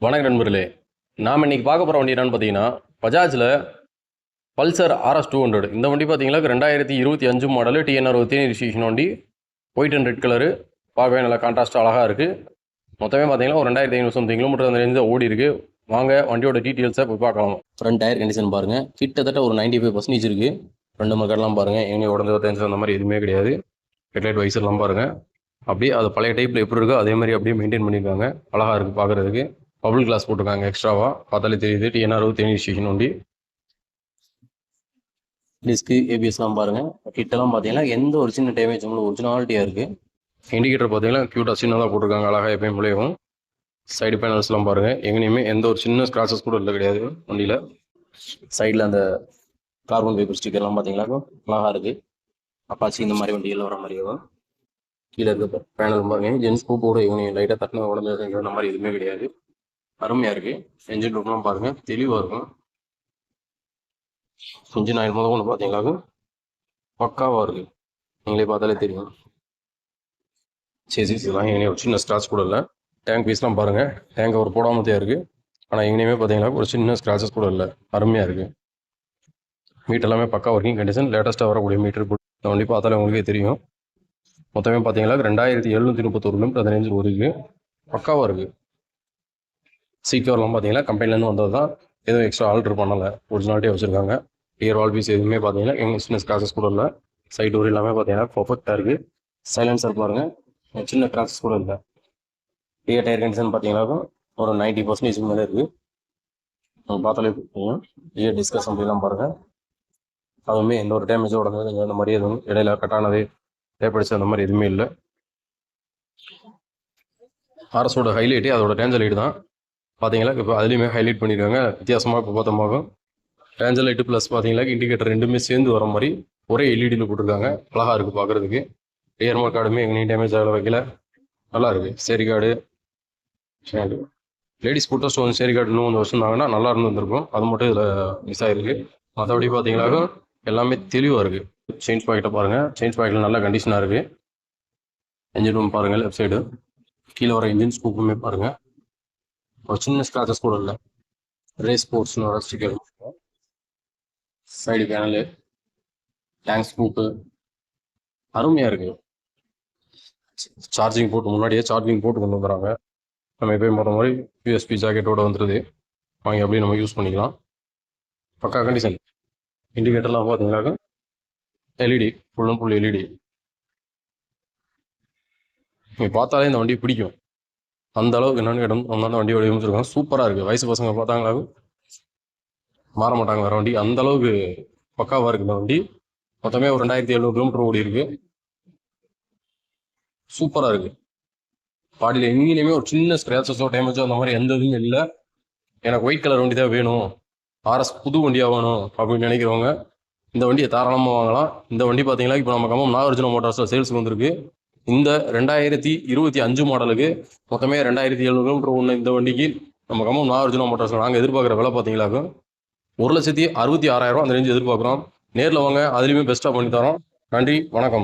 வணக்கம் நண்பர்களே. நாம் இன்னைக்கு பார்க்க போகிற வண்டி என்னன்னு பார்த்தீங்கன்னா, பஜாஜில் பல்சர் RS 200. இந்த வண்டி பார்த்தீங்கன்னா 2025 மாடலு, TNR 13 ரிஜிஸ்ட்ரேஷன் வண்டி. ஒயிட் அண்ட் ரெட் கலரு, பார்க்கவே நல்லா கான்ட்ராஸ்ட்டாக அழகாக இருக்குது. மொத்தமே பார்த்தீங்கன்னா ஒரு 2500 சம்திங் கிலோமீட்டர் அந்த ரேஞ்சில் ஓடி இருக்குது. வாங்க வண்டியோட டீட்டெயில்ஸை போய் பார்க்கலாம். ஃப்ரண்ட் டயர் கண்டிஷன் பாருங்கள், கிட்டத்தட்ட ஒரு 95% இருக்குது. ஃப்ரண்ட் மக்கள்லாம் பாருங்கள், எங்கே உடஞ்ச தேஞ்சு அந்த மாதிரி எதுவுமே கிடையாது. ஹெட்லைட் வைசர்லாம் பாருங்கள், அப்படியே அது பழைய டைப்பில் எப்படி இருக்கோ அதே மாதிரி அப்படியே மெயின்டைன் பண்ணியிருக்காங்க. அழகாக இருக்குது பார்க்குறதுக்கு. பபுள் கிளாஸ் போட்டிருக்காங்க எக்ஸ்ட்ராவா, பார்த்தாலே தெரியுது. TNR 13 ஸ்டேஷன் வண்டி. டிஸ்க்கு ABSலாம் பாருங்கள், கிட்டலாம் பார்த்தீங்கன்னா எந்த ஒரு சின்ன டேமேஜ் ஒரிஜினாலிட்டியாக இருக்குது. இண்டிகேட்டர் பார்த்தீங்கன்னா க்யூட்டாக சின்னதாக போட்டிருக்காங்க, அழகாக எப்பயும் முளையும். சைடு பேனல்ஸ்லாம் பாருங்கள், எங்கேயுமே எந்த ஒரு சின்ன ஸ்க்ராச்சஸ் கூட இல்லை கிடையாது வண்டியில். சைடில் அந்த கார்பன் பேப்பர் ஸ்டிக்கர்லாம் பார்த்தீங்கன்னா அழகாக இருக்குது. அப்பாச்சி இந்த மாதிரி வண்டியில் வர மாதிரியும். கீழே இருக்க பேனல் பாருங்கள், ஜென்ஸ் பூப்போட இவங்க லைட்டாக தட்டின உடம்பு அந்த மாதிரி எதுவுமே கிடையாது. அருமையாக இருக்குது. என்ஜின் ரூம்லாம் பாருங்கள், தெளிவாக இருக்கும். இன்ஜின் ஆயில் முதல் ஒன்று பார்த்தீங்களாக்க பக்காவாக இருக்குது, நீங்களே பார்த்தாலே தெரியும். சரி எங்கேயும் ஒரு சின்ன ஸ்க்ராட்ச் கூட இல்லை. டேங்க் பீஸ்லாம் பாருங்கள், டேங்க் ஒரு போடாமல் தான் இருக்குது. ஆனால் எங்கேயுமே பார்த்தீங்கன்னா ஒரு சின்ன ஸ்க்ராச்சஸ் கூட இல்லை, அருமையாக இருக்குது. மீட் எல்லாமே பக்கா ஒர்க்கிங் கண்டிஷன், லேட்டஸ்ட்டாக வரக்கூடிய மீட்டர். இந்த வண்டி பார்த்தாலே உங்களுக்கே தெரியும். மொத்தமே பார்த்தீங்கன்னா 2731 கிலோமீட்டர் அந்த ரேஞ்சில் இருக்குது. பக்காவாக இருக்குது. சீட் கவர்லாம் பார்த்தீங்கன்னா கம்பெனிலேருந்து வந்தது தான், எதுவும் எக்ஸ்ட்ரா ஆல்ட்ரு பண்ணலை, ஒரிஜினாலிட்டியாக வச்சுருக்காங்க. ரியர் வால் பீஸ் எதுவுமே பார்த்தீங்கன்னா எங்கள் சின்ன ஸ்க்ராச்சஸ் கூட இல்லை. சைடு டோர் எல்லாமே பார்த்தீங்கன்னா பர்ஃபெக்டாக இருக்குது. சைலன்சர் பாருங்கள், சின்ன கிராச்சஸ் கூட இல்லை. ரியர் டயர் கண்டிஷன் பார்த்தீங்கன்னா ஒரு 90% மேலே இருக்குது. நம்ம பார்த்தாலே பார்த்தீங்கன்னா ரியர் டிஸ்கஸ் அப்படிலாம் பாருங்கள், அதுவுமே எந்த ஒரு டேமேஜோட அந்த மாதிரி எதுவும் இடையில கட்டானது தேவைப்படுச்சு அந்த மாதிரி எதுவுமே இல்லை. RSஓட ஹைலைட்டே அதோட டேஞ்சர் லைட் தான் பார்த்தீங்களா. இப்போ அதுலேயுமே ஹைலைட் பண்ணியிருக்காங்க வித்தியாசமாக. இப்போ பார்த்தோமாக டேஞ்சர் லைட்டு ப்ளஸ் பார்த்தீங்களா இண்டிகேட்டர் ரெண்டுமே சேர்ந்து வர மாதிரி ஒரே LEDயில் போட்டிருக்காங்க, அழகாக இருக்குது பார்க்குறதுக்கு. ரியர் கார்டுமே எங்கேயும் டேமேஜ் ஆகல, வைக்கல, நல்லா இருக்குது. சேரி கார்டு, லேடிஸ் ஃபுட்டோ ஸ்டோன் சேரி கார்டு இன்னும் 1 வருஷம் இருந்தாங்கன்னா நல்லா இருந்துருக்கும். அது மட்டும் இதில் மிஸ் ஆகிருக்கு. மற்றபடி பார்த்தீங்கன்னாக்கா எல்லாமே தெளிவாக இருக்குது. செயின்ஸ் பாக்கெட்டை பாருங்கள், செயின்ஸ் பாக்கெட்டில் நல்ல கண்டிஷனாக இருக்குது. என்ஜின் ரூம் பாருங்கள், லெஃப்ட் சைடு கீழே வர இன்ஜின் ஸ்கூப்புமே பாருங்கள், ஒரு சின்ன ஸ்க்ராச்சஸ் கூட இல்லை. ரேஸ் ஸ்போர்ட்ஸ்னு வர sticker. Side panel, tank scoop அருமையாக இருக்குது. சார்ஜிங் போட்டு முன்னாடியே சார்ஜிங் போட்டு கொண்டு வந்துடுறாங்க. நம்ம எப்பயும் போகிற மாதிரி USB ஜாக்கெட்டோடு வந்துடுது, வாங்கி அப்படியே நம்ம யூஸ் பண்ணிக்கலாம். பக்கா கண்டிஷன். இண்டிகேட்டர்லாம் பார்த்தீங்கன்னாக்கா LED, full and full LED. நீங்கள் பார்த்தாலே இந்த வண்டி பிடிக்கும், அந்த அளவுக்கு என்னென்னு கேட்டோம் அந்த வண்டி வடிவமைச்சிருக்காங்க. சூப்பராக இருக்குது. வயசு பசங்க பார்த்தாங்களாக்கும் மாற மாட்டாங்க வேறு வண்டி, அந்த அளவுக்கு பக்காவாக இருக்குது இந்த வண்டி. மொத்தமே ஒரு 2700 கிலோமீட்டர் ஓடி இருக்குது. சூப்பராக இருக்குது. பாடியில் எங்கேயுமே ஒரு சின்ன ஸ்க்ராச்சஸோ டேமேஜோ அந்த மாதிரி எந்த இதுவும் இல்லை. எனக்கு ஒயிட் கலர் வண்டி தான் வேணும், RS புது வண்டியாக வேணும் அப்படின்னு நினைக்கிறவங்க இந்த வண்டியை தாராளமாக வாங்கலாம். இந்த வண்டி பார்த்தீங்கன்னா இப்போ நம்ம கம்பம் நாகார்ஜுனா மோட்டார்ஸில் சேல்ஸுக்கு வந்திருக்கு. இந்த 2025 மாடலுக்கு மொத்தமே 2700 கிலோமீட்டர் ஒன்று. இந்த வண்டிக்கு நம்ம கம்பம் நாகார்ஜுனா மோட்டார்ஸில் நாங்கள் எதிர்பார்க்குற விலை பார்த்தீங்களாக்கா 1,66,000 அந்த ரேஞ்சு எதிர்பார்க்குறோம். நேரில் வாங்க, அதுலேயுமே பெஸ்ட்டாக பண்ணி தரோம். நன்றி, வணக்கம்.